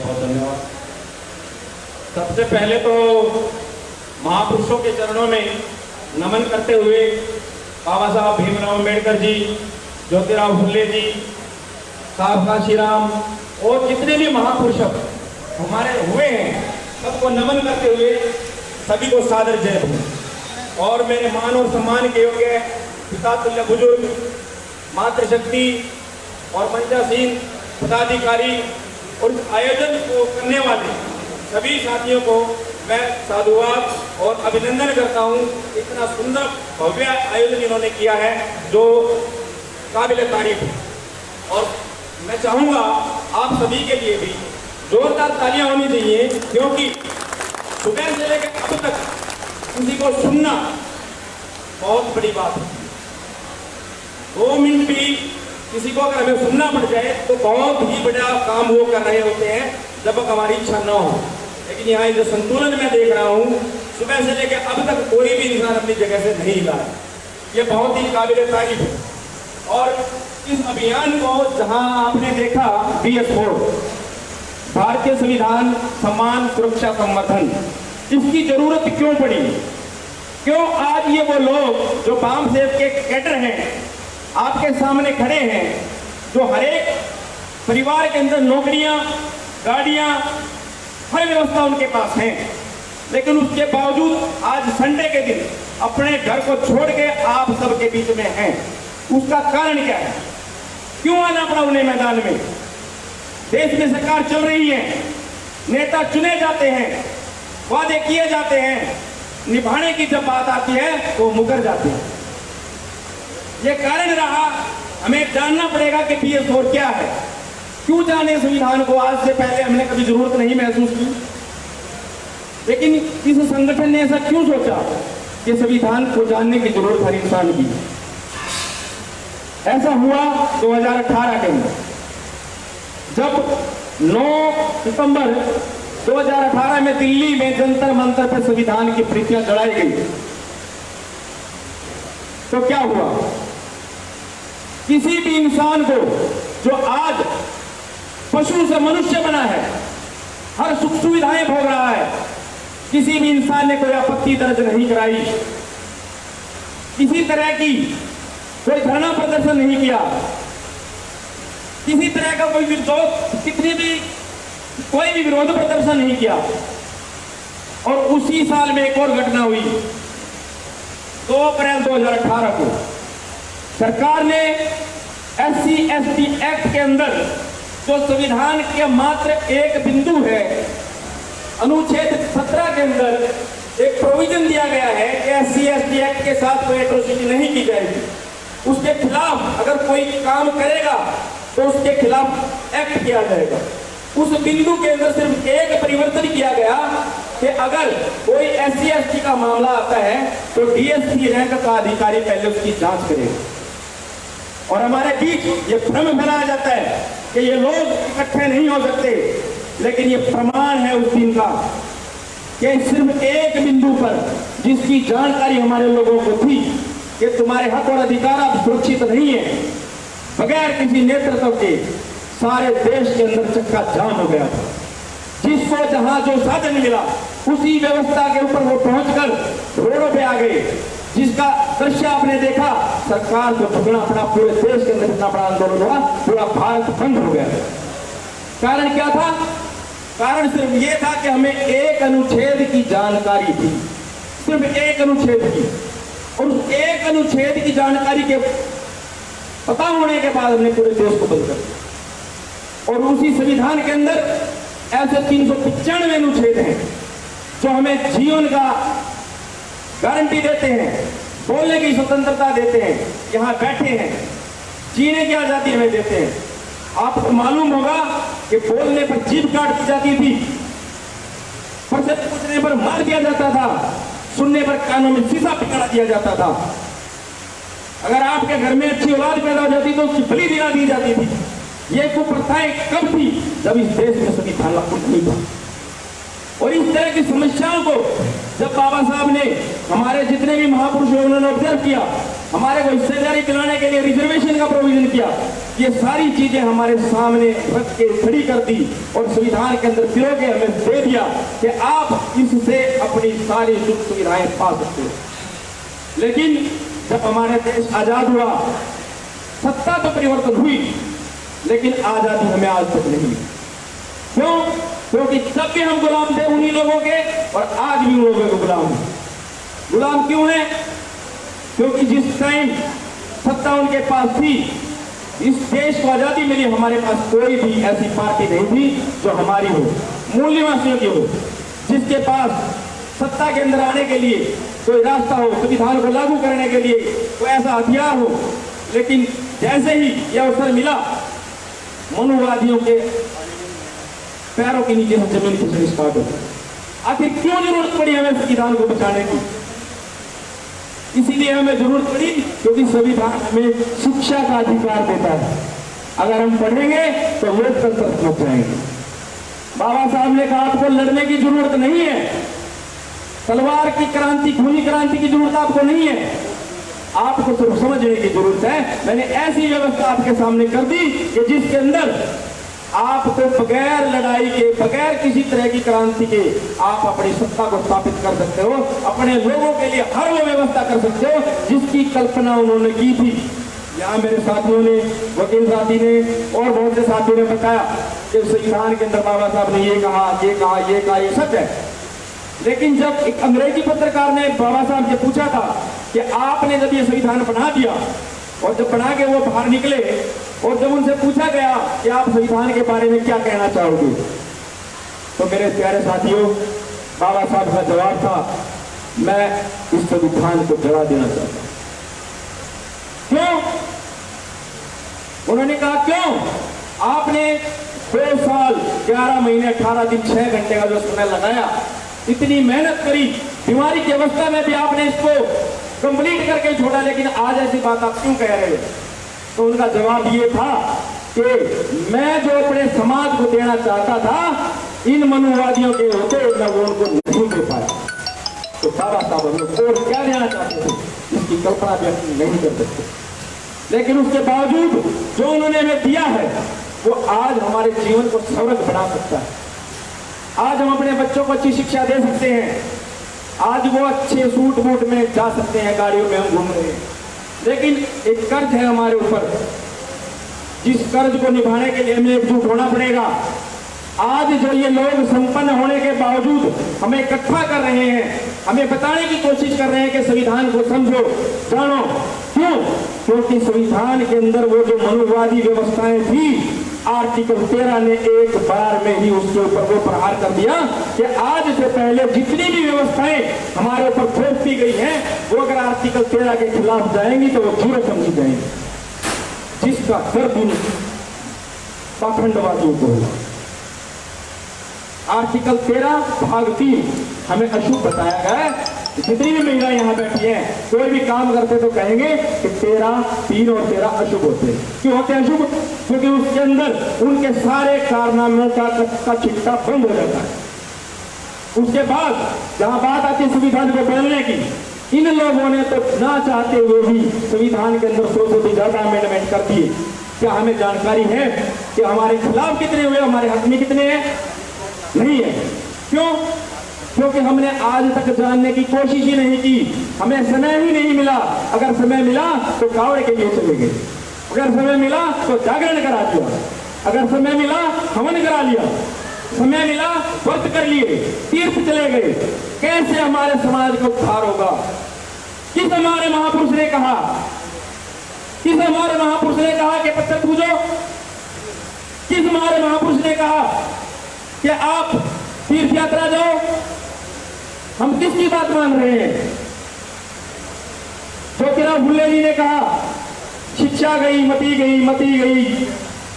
बहुत धन्यवाद। सबसे पहले तो महापुरुषों के चरणों में नमन करते हुए बाबा साहब भीमराव अम्बेडकर जी, ज्योतिराव फुले जी, साहब काशीराम और जितने भी महापुरुष हमारे हुए हैं सबको नमन करते हुए सभी को सादर जय हो। और मेरे मान और सम्मान के योग्य पिता तुल्य बुजुर्ग, मातृशक्ति और मंचासीन पदाधिकारी और इस आयोजन को करने वाले सभी साथियों को मैं साधुवाद और अभिनंदन करता हूं। इतना सुंदर भव्य आयोजन इन्होंने किया है जो काबिल तारीफ है। और मैं चाहूँगा आप सभी के लिए भी जोरदार तालियां होनी चाहिए, क्योंकि सुबह से लेकर अब तक किसी को सुनना बहुत बड़ी बात है। 2 मिनट भी किसी को अगर हमें सुनना पड़ जाए तो बहुत ही बड़ा काम वो कर रहे होते हैं जब तक हमारी इच्छा न हो। लेकिन यहाँ जो संतुलन मैं देख रहा हूँ, सुबह से लेकर अब तक कोई भी इंसान अपनी जगह से नहीं हिला है। ये बहुत ही काबिल तारीफ है। और इस अभियान को जहाँ आपने देखा BS4 भारतीय संविधान सम्मान सुरक्षा संवर्धन, इसकी जरूरत क्यों पड़ी? क्यों आज ये वो लोग जो बाम सेफ के कैडर हैं आपके सामने खड़े हैं, जो हर एक परिवार के अंदर नौकरियां, गाड़ियां, हर व्यवस्था उनके पास है, लेकिन उसके बावजूद आज संडे के दिन अपने घर को छोड़ के आप सबके बीच में हैं। उसका कारण क्या है? क्यों आना पड़ा उन्हें मैदान में? देश में सरकार चल रही है, नेता चुने जाते हैं, वादे किए जाते हैं, निभाने की जब बात आती है तो मुकर जाते हैं। ये कारण रहा। हमें जानना पड़ेगा कि BS4 क्या है। क्यों जाने संविधान को? आज से पहले हमने कभी जरूरत नहीं महसूस की, लेकिन इस संगठन ने ऐसा क्यों सोचा कि संविधान को जानने की जरूरत हर इंसान की? ऐसा हुआ 2018 के अंदर, जब 9 सितंबर 2018 में दिल्ली में जंतर मंतर पर संविधान की प्रतियां जलाई गई। तो क्या हुआ? किसी भी इंसान को जो आज पशु से मनुष्य बना है, हर सुख सुविधाएं भोग रहा है, किसी भी इंसान ने कोई आपत्ति दर्ज नहीं कराई, किसी तरह की कोई धरना प्रदर्शन नहीं किया, किसी तरह का कोई कोई भी विरोध प्रदर्शन नहीं किया। और उसी साल में एक और घटना हुई। 2 अप्रैल 2018 को सरकार ने SC/ST एक्ट के अंदर जो संविधान के मात्र एक बिंदु है, अनुच्छेद 17 के अंदर एक प्रोविजन दिया गया है कि SC/ST एक्ट के साथ कोई एट्रोसिटी नहीं की जाएगी। उसके खिलाफ अगर कोई काम करेगा तो उसके खिलाफ एक्ट किया जाएगा। उस बिंदु के अंदर सिर्फ एक परिवर्तन किया गया कि अगर कोई SC/ST का मामला आता है तो DSP रैंक का अधिकारी पहले उसकी जांच करेगा। और हमारे बीच ये भ्रम फैलाया जाता है कि ये लोग इकट्ठे नहीं हो सकते, लेकिन ये प्रमाण है उस दिन का कि सिर्फ एक बिंदु पर जिसकी जानकारी हमारे लोगों को थी कि तुम्हारे हक और अधिकार अब सुरक्षित नहीं है, बगैर किसी नेतृत्व के सारे देश के अंदर चक्का जाम हो गया था। जिसको जहां जो साधन मिला उसी व्यवस्था के ऊपर वो पहुंचकर रोडों पे आ गए, जिसका दृश्य आपने देखा। सरकार को झुकना पड़ा, पूरे देश के अंदर इतना बड़ा आंदोलन हुआ, पूरा भारत बंद हो गया। कारण क्या था? कारण सिर्फ ये था कि हमें एक अनुच्छेद की जानकारी थी, सिर्फ एक अनुच्छेद की। और उस एक अनुच्छेद की जानकारी के पता होने के बाद हमने पूरे देश को बंद कर दिया। और उसी संविधान के अंदर ऐसे 395 अनुच्छेद हैं जो हमें जीवन का गारंटी देते हैं, बोलने की स्वतंत्रता देते हैं, यहाँ बैठे हैं, जीने की आजादी हमें देते हैं। आपको मालूम होगा कि बोलने पर जीभ काट दी जाती थी, प्रश्न पूछने पर मार दिया जाता था, सुनने पर कानों में शीशा पिघला दिया जाता था। अगर आपके घर में अच्छी औलाद पैदा हो जाती तो उसकी बलि दिला दी जाती थी। ये कुप्रथाएं कब थी? जब इस देश में संविधान लागू नहीं था। और इस तरह की समस्याओं को जब बाबा साहब ने, हमारे जितने भी महापुरुषों उन्होंने ऑब्जर्व किया, हमारे को हिस्सेदारी दिलाने के लिए रिजर्वेशन का प्रोविजन किया, ये सारी चीजें हमारे सामने रख के खड़ी कर दी और संविधान के अंदर पिरो के हमें दे दिया कि आप इससे अपनी सारी सुख सुविधाएं पा सकते हो। लेकिन जब हमारे देश आजाद हुआ, सत्ता तो परिवर्तन हुई, लेकिन आजादी हमें आज तक नहीं। क्यों? क्योंकि तब भी हम गुलाम थे उन्हीं लोगों के और आज भी उन लोगों के गुलाम हैं। गुलाम क्यों है? क्योंकि जिस टाइम सत्ता उनके पास थी, इस देश को आजादी मिली, हमारे पास कोई भी ऐसी पार्टी नहीं थी जो हमारी हो, मूल निवासियों की हो, जिसके पास सत्ता के अंदर आने के लिए कोई रास्ता हो, संविधान को लागू करने के लिए कोई ऐसा हथियार हो। लेकिन जैसे ही यह अवसर मिला, मनुवादियों के पैरों के नीचे से जमीन खिसकनी स्टार्ट हो। आखिर क्यों जरूरत पड़ी हमें संविधान को बचाने की? इसीलिए हमें जरूरत पड़ी क्योंकि संविधान हमें शिक्षा का अधिकार देता है। अगर हम पढ़ेंगे तो लोकतंत्र पहुंच जाएंगे। बाबा साहब ने कहा आपको लड़ने की जरूरत नहीं है, तलवार की क्रांति, खूनी क्रांति की जरूरत आपको नहीं है, आपको सिर्फ समझने की जरूरत है। मैंने ऐसी व्यवस्था आपके सामने कर दी कि जिसके अंदर आपको बगैर लड़ाई के, बगैर किसी तरह की क्रांति के आप अपनी सत्ता को स्थापित कर सकते हो, अपने लोगों के लिए हर वो व्यवस्था कर सकते हो जिसकी कल्पना उन्होंने की थी। यहाँ मेरे साथियों ने, वकील साथी ने और बहुत से साथियों ने बताया कि संविधान के अंदर बाबा साहब ने ये कहा, ये कहा, ये कहा, ये सच है। लेकिन जब एक अंग्रेजी पत्रकार ने बाबा साहब से पूछा था कि आपने जब ये संविधान बना दिया और जब बना के वो बाहर निकले और जब उनसे पूछा गया कि आप संविधान के बारे में क्या कहना चाहोगे, तो मेरे प्यारे साथियों, बाबा साहब का जवाब था, मैं इस संविधान को जला देना चाहता हूं। क्यों? उन्होंने कहा क्यों? आपने 2 साल 11 महीने 18 दिन 6 घंटे का जो समय लगाया, इतनी मेहनत करी, बीमारी की अवस्था में भी आपने इसको कंप्लीट करके छोड़ा, लेकिन आज ऐसी बात आप क्यों कह रहे हो? तो उनका जवाब ये था कि मैं जो अपने समाज को देना चाहता था, इन मनुवादियों के होते मैं वो उनको नहीं दे पाया। तो बाबा साहब और क्या देना चाहते थे, इसकी कल्पना भी नहीं कर सकते। लेकिन उसके बावजूद जो उन्होंने हमें दिया है, वो आज हमारे जीवन को समृद्ध बना सकता है। आज हम अपने बच्चों को अच्छी शिक्षा दे सकते हैं, आज वो अच्छे सूट बूट में जा सकते हैं, गाड़ियों में हम घूम रहे हैं। लेकिन एक कर्ज है हमारे ऊपर, जिस कर्ज को निभाने के लिए हमें एकजुट होना पड़ेगा। आज जो ये लोग संपन्न होने के बावजूद हमें इकट्ठा कर रहे हैं, हमें बताने की कोशिश कर रहे हैं कि संविधान को समझो, जानो। क्यों? क्योंकि संविधान के अंदर वो जो मनुवादी व्यवस्थाएं थी, आर्टिकल 13 ने एक बार में ही उसके ऊपर वो प्रहार कर दिया कि आज से पहले जितनी भी व्यवस्थाएं हमारे ऊपर थोप दी गई हैं, वो अगर आर्टिकल 13 के खिलाफ जाएंगी तो वो जीरो समझी जाएंगी, जिसका दर्द उन पाखंडवादियों को होगा। आर्टिकल 13 भाग 3 हमें अशुभ बताया गया है। जितनी भी महिलाएं यहाँ बैठी हैं, कोई भी काम करते तो कहेंगे कि 13, 3 और 13 अशुभ होते हैं। क्यों होते हैं अशुभ? क्योंकि उसके अंदर उनके सारे कारनामों का चिट्ठा बंद हो जाता है। उसके बाद जहां बात आती है संविधान को बदलने की, इन लोगों ने तो ना चाहते हुए भी संविधान के अंदर 100 से ज्यादा अमेंडमेंट कर दिए। क्या हमें जानकारी है कि हमारे खिलाफ कितने हुए, हमारे हक में कितने हैं? नहीं है। क्यों? क्योंकि हमने आज तक जानने की कोशिश ही नहीं की, हमें समय ही नहीं मिला। अगर समय मिला तो कावड़ के लिए चले गए, अगर समय मिला तो जागरण करा दिया, अगर समय मिला हवन करा लिया, समय मिला व्रत कर लिए, तीर्थ चले गए। कैसे हमारे समाज को उद्धार होगा? किस हमारे महापुरुष ने कहा, किस हमारे महापुरुष ने कहा कि पत्थर पूजो? किस हमारे महापुरुष ने कहा कि आप तीर्थ यात्रा जाओ? हम किसकी बात मान रहे हैं? ज्योतिराव फुले जी ने कहा शिक्षा गई, मती गई, मती गई,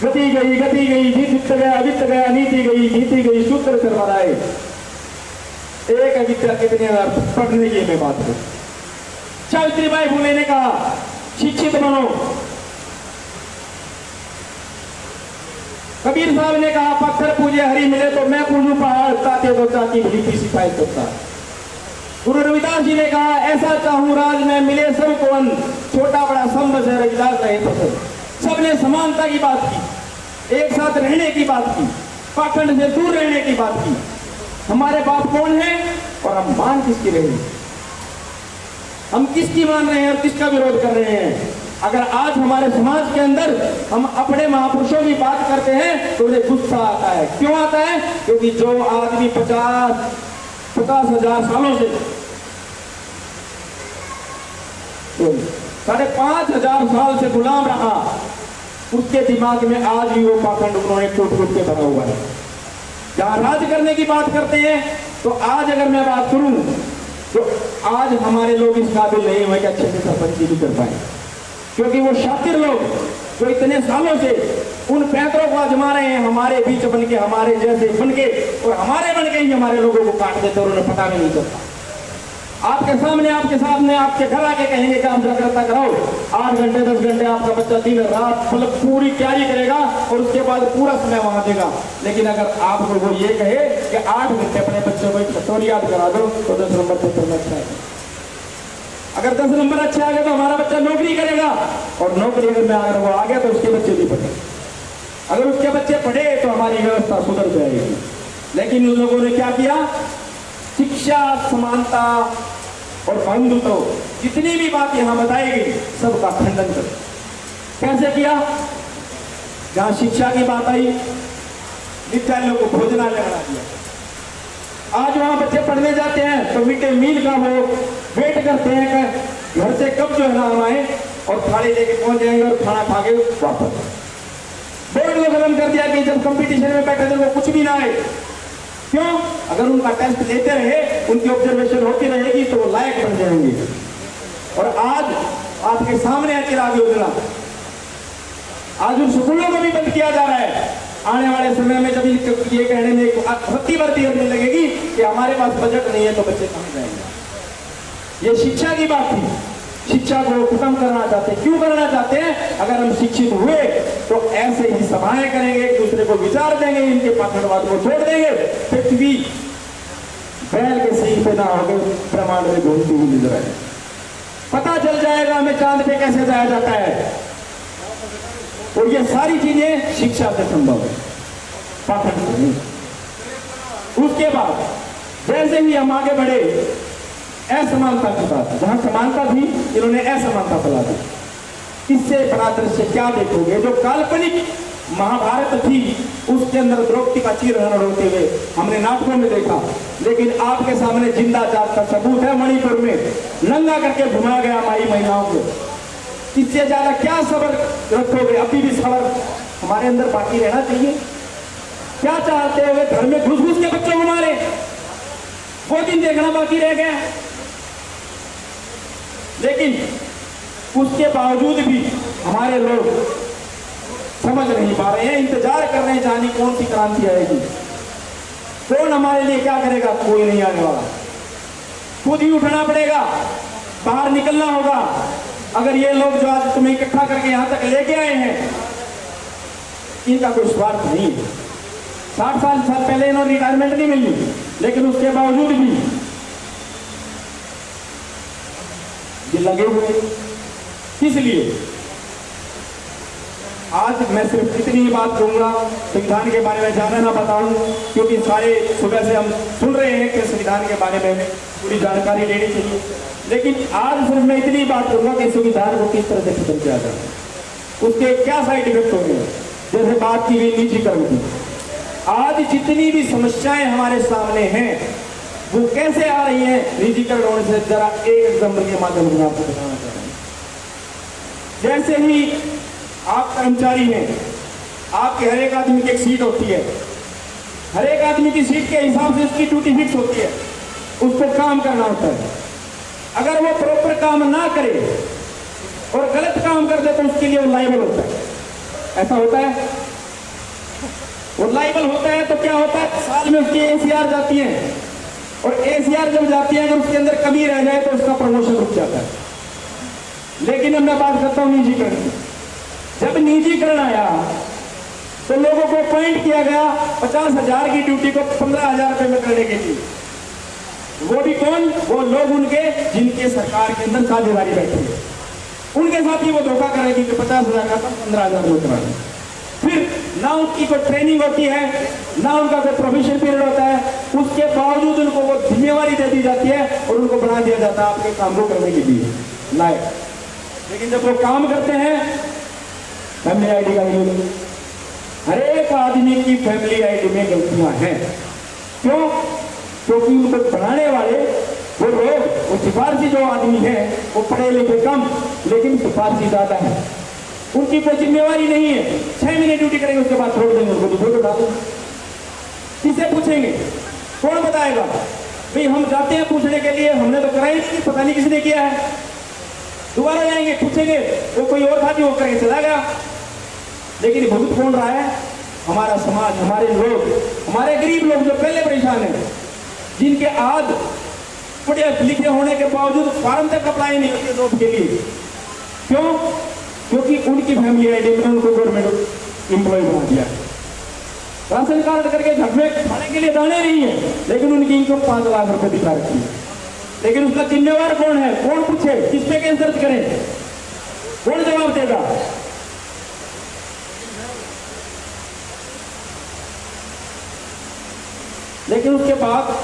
गति गई, गति गई, वित्त गया, वित्त गया, नीति गई, नीति गई, सूत्र सर्वराय। एक अविद्या कितने पढ़ने की मैं बात करूं। सावित्रीबाई फुले ने कहा शिक्षित बनो। कबीर साहब ने कहा पत्थर पूजे हरी मिले तो मैं पूजू पहाड़, ताते तो ताकि भली की सिपाही करता। गुरु रविदास जी ने कहा ऐसा चाहूं राज में मिले सबको अन्न, छोटा बड़ा संभ से रविदास रहे पसंद। सबने समानता की बात की, एक साथ रहने की बात की, पाखंड से दूर रहने की बात की। हमारे बाप कौन है और हम मान किसकी रहे हैं? हम किसकी मान रहे हैं और किसका विरोध कर रहे हैं? अगर आज हमारे समाज के अंदर हम अपने महापुरुषों की बात करते हैं तो उन्हें गुस्सा आता है। क्यों आता है? क्योंकि जो आदमी 50,000 सालों से, 5,500 साल से गुलाम रहा, उसके दिमाग में आज भी वो पाखंड उन्होंने टूट टूट के भरा हुआ है। जहां राज करने की बात करते हैं तो आज अगर मैं बात करूं तो आज हमारे लोग इस काबिल नहीं हुए कि अच्छे से सरपंची भी कर पाए, क्योंकि वो शातिर लोग जो इतने सालों से उन पैतरों को आजमा रहे हैं, हमारे बीच बन के, हमारे जैसे बन के और हमारे बन के ही हमारे लोगों को काट देते और उन्हें पता भी नहीं चलता। आपके सामने आपके घर आके कहेंगे कि आप जागरूकता कराओ, 8 घंटे 10 घंटे आपका बच्चा दिन रात मतलब पूरी तैयारी करेगा और उसके बाद पूरा समय वहां देगा। लेकिन अगर आप लोगों ये कहे कि 8 घंटे अपने बच्चे को एक स्टोरी याद करा दो तो 10 नंबर पेपर में अच्छा है। अगर 10 नंबर अच्छा आ गया तो हमारा बच्चा नौकरी करेगा, और नौकरी अगर वो आ गया तो उसके बच्चे भी पढ़े। अगर उसके बच्चे पढ़े तो हमारी व्यवस्था सुधर जाएगी। लेकिन उन लोगों ने क्या किया? शिक्षा, समानता और बंधुत्व जितनी भी बात यहां बताई गई सबका खंडन कर। कैसे किया? जहां शिक्षा की बात आई, विद्यालयों को भोजनालय बना दिया। आज वहां बच्चे पढ़ने जाते हैं तो मिड डे मील का वो वेट करते हैं कि घर से कब जो है ना हम आए और थाली लेके पहुंच जाएंगे और खाना खा के वापस। बोर्ड ने खत्म कर दिया कि जब कंपटीशन में बैठे थे वो कुछ भी ना आए। क्यों? अगर उनका टेस्ट लेते रहे, उनकी ऑब्जर्वेशन होती रहेगी तो वो लायक बन जाएंगे। और आज आपके सामने है चिराग योजना, आज उन स्कूलों को भी बंद किया जा रहा है। आने वाले समय में जब ये कहने में भर्ती करने लगेगी कि हमारे पास बजट नहीं है तो बच्चे कहाँ जाएंगे। ये शिक्षा की बात थी। शिक्षा को खत्म करना चाहते हैं। क्यों करना चाहते हैं? अगर हम शिक्षित हुए तो ऐसे ही सभाएं करेंगे, एक दूसरे को विचार देंगे, इनके पाखंडवाद को छोड़ देंगे, पृथ्वी बैल के सही पे ना होकर ब्रह्मांड में घूमती हुई नजर आए। पता चल जाएगा हमें चांद पे कैसे जाया जाता है। और ये सारी चीजें शिक्षा से संभव है, पाखंड से नहीं। उसके बाद जैसे ही हम आगे बढ़े, असमानता की बात, जहां समानता थी इन्होंने असमानता फैला दी। इससे बड़ा दृश्य क्या देखोगे? जो काल्पनिक महाभारत थी उसके अंदर द्रौपदी का चीरहरण होते हुए हमने नाटकों में देखा, लेकिन आपके सामने जिंदा जात का सबूत है। मणिपुर में नंगा करके घुमाया गया माई महिलाओं को। इससे ज्यादा क्या सबर रखोगे? अभी भी सबर हमारे अंदर बाकी रहना चाहिए। क्या चाहते हुए घर में घुस घुस के बच्चों को मारे, वो दिन देखना बाकी रह गया। लेकिन उसके बावजूद भी हमारे लोग समझ नहीं पा रहे हैं, इंतजार कर रहे हैं जानी कौन सी क्रांति आएगी, कौन हमारे लिए क्या करेगा। कोई नहीं आने वाला, खुद ही उठना पड़ेगा, बाहर निकलना होगा। अगर ये लोग जो आज तुम्हें इकट्ठा करके यहां तक लेके आए हैं, इनका कोई स्वार्थ नहीं है। 60 साल पहले इन्होंने रिटायरमेंट नहीं मिली, लेकिन उसके बावजूद भी ये लगे हुए। किस लिए? आज मैं सिर्फ इतनी ही बात कहूंगा, संविधान के बारे में ज्यादा ना बताऊं, क्योंकि सारे सुबह से हम सुन रहे हैं कि संविधान के बारे में पूरी जानकारी लेनी चाहिए। लेकिन आज सिर्फ मैं इतनी बात करूंगा कि संविधान को किस तरह से खत्म किया जाए, उसके क्या साइड इफेक्ट होंगे। जैसे बात की गई निजीकरण की, आज जितनी भी समस्याएं हमारे सामने हैं वो कैसे आ रही हैं निजीकरण होने से, जरा एक एग्जाम्पल के माध्यम से आपको बताना चाह रहा हूं। जैसे ही आप कर्मचारी हैं, आपके हर एक आदमी की एक सीट होती है, हर एक आदमी की सीट के हिसाब से उसकी ड्यूटी फिक्स होती है, उसको काम करना होता है। अगर वो प्रॉपर काम ना करे और गलत काम कर दे तो उसके लिए वो लायबल होता है। ऐसा होता है, वो लायबल होता है तो क्या होता है, साल में उसकी ACR जाती है, और ACR जब जाती है अगर उसके अंदर कमी रह जाए तो उसका प्रमोशन रुक जाता है। लेकिन अब मैं बात करता हूं निजीकरण की। जब निजीकरण आया तो लोगों को अपॉइंट किया गया 50,000 की ड्यूटी को 15,000 रुपए में करने के लिए। वो भी कौन? वो लोग उनके जिनके सरकार के अंदर साझेदारी बैठी है। उनके साथ ही वो धोखा करेगी कि 50,000 का 15,000 रुपये करा दें। फिर ना उनकी कोई ट्रेनिंग होती है, ना उनका कोई प्रोफेशन पीरियड होता है, उसके बावजूद उनको वो जिम्मेवारी दे दी जाती है और उनको बना दिया जाता है आपके काम को करने के लिए लायक। लेकिन जब वो काम करते हैं फैमिली आईडी का यूज, हर एक आदमी की फैमिली आईडी में गलतियां हैं। क्यों? क्योंकि उनको बनाने वाले वो लोग, वो सिफारशी जो आदमी है वो पढ़े लिखे कम लेकिन सिफारशी ज्यादा है। उनकी कोई जिम्मेवारी नहीं है, 6 महीने ड्यूटी करेंगे उसके बाद छोड़ देंगे, उनको दूसरे को डालो। किसे पूछेंगे? कौन बताएगा? भाई हम जाते हैं पूछने के लिए, हमने तो कराई नहीं, पता नहीं किसने किया है। दोबारा जाएंगे पूछेंगे, वो कोई और था जो वो करके चला गया। लेकिन भुगत कौन रहा है? हमारा समाज, हमारे लोग, हमारे गरीब लोग जो पहले परेशान है, जिनके आज पढ़े लिखे होने के बावजूद फॉर्म तक अप्लाई नहीं होती जॉब के लिए। क्यों? क्योंकि उनकी फैमिली आईडी में उनको गवर्नमेंट एम्प्लॉय बना दिया। राशन कार्ड करके घर में खाने के लिए दाने नहीं है, लेकिन उनकी इनकम 5 लाख रुपए दिखा रखी है। लेकिन उसका जिम्मेवार कौन है? कौन पूछे? किस पे केस दर्ज करें? कौन जवाब देगा? लेकिन उसके बाद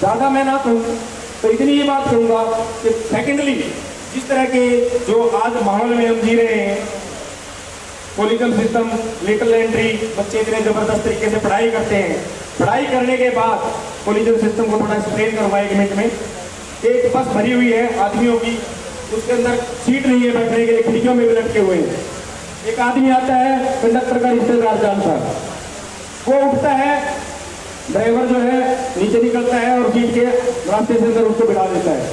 ज्यादा मैं ना कहूं तो इतनी ही बात कहूंगा कि सेकेंडली जिस तरह के जो आज माहौल में हम जी रहे हैं, पॉलिटिकल सिस्टम, लेटरल एंट्री, बच्चे इतने जबरदस्त तरीके से पढ़ाई करते हैं, पढ़ाई करने के बाद पॉलिटिकल सिस्टम को थोड़ा एक्सप्लेन करूँगा 1 मिनट में। एक बस भरी हुई है आदमियों की, उसके अंदर सीट नहीं है बैठने के लिए, खिड़कियों में भी लटके हुए हैं। एक आदमी आता है, कंडक्टर का रिश्तेदार जानता है, वो उठता है, ड्राइवर जो है नीचे निकलता है और सीट के रास्ते से अंदर उसको बिठा देता है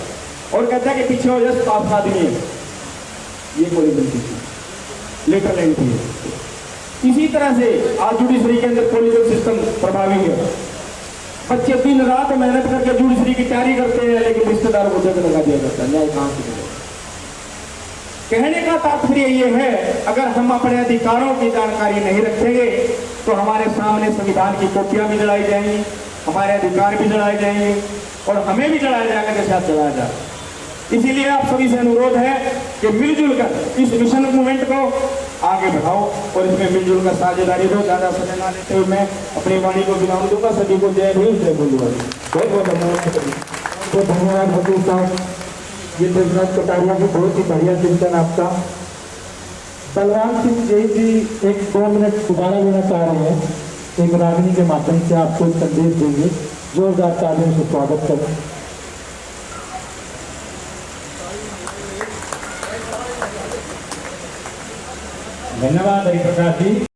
और कहता है कि पीछे हो जाए, आप आदमी है। ये पॉलिटिकल सिस्टम लेटरल एंट्री है। इसी तरह से आज जुडिशरी के अंदर पॉलिटिकल सिस्टम प्रभावी है। बच्चे दिन रात मेहनत करके जुडिशरी की तैयारी करते हैं, लेकिन रिश्तेदारों को जगह लगा दिया जाता है, न्याय कहां से मिलेगा? कहने का तात्पर्य ये है, अगर हम अपने अधिकारों की जानकारी नहीं रखेंगे तो हमारे सामने संविधान की कॉपियां भी जलाई जाएंगी, हमारे अधिकार भी जलाए जाएंगे और हमें भी जलाया जाएगा जैसे आप जलाया जाए। इसीलिए आप सभी से अनुरोध है कि मिलजुल कर इस मिशन मूवमेंट को आगे बढ़ाओ और इसमें मिलजुल कर साझेदारी दो। ज्यादा समय ना लेते हुए मैं अपनी वाणी को विराम दूंगा। सभी को जय भीम, जय बोलूंगा। बहुत बहुत धन्यवाद। तो धन्यवाद वकील साहब, ये देवराज कटारिया की बहुत ही बढ़िया चिंतन आपका। बलवान सिंह जय जी 1-2 मिनट दोबारा लेना चाह रहे हैं, एक रागिनी के माध्यम से आपको संदेश देंगे। जोरदार तालियों से स्वागत करें। धन्यवाद हरिप्रकाश जी।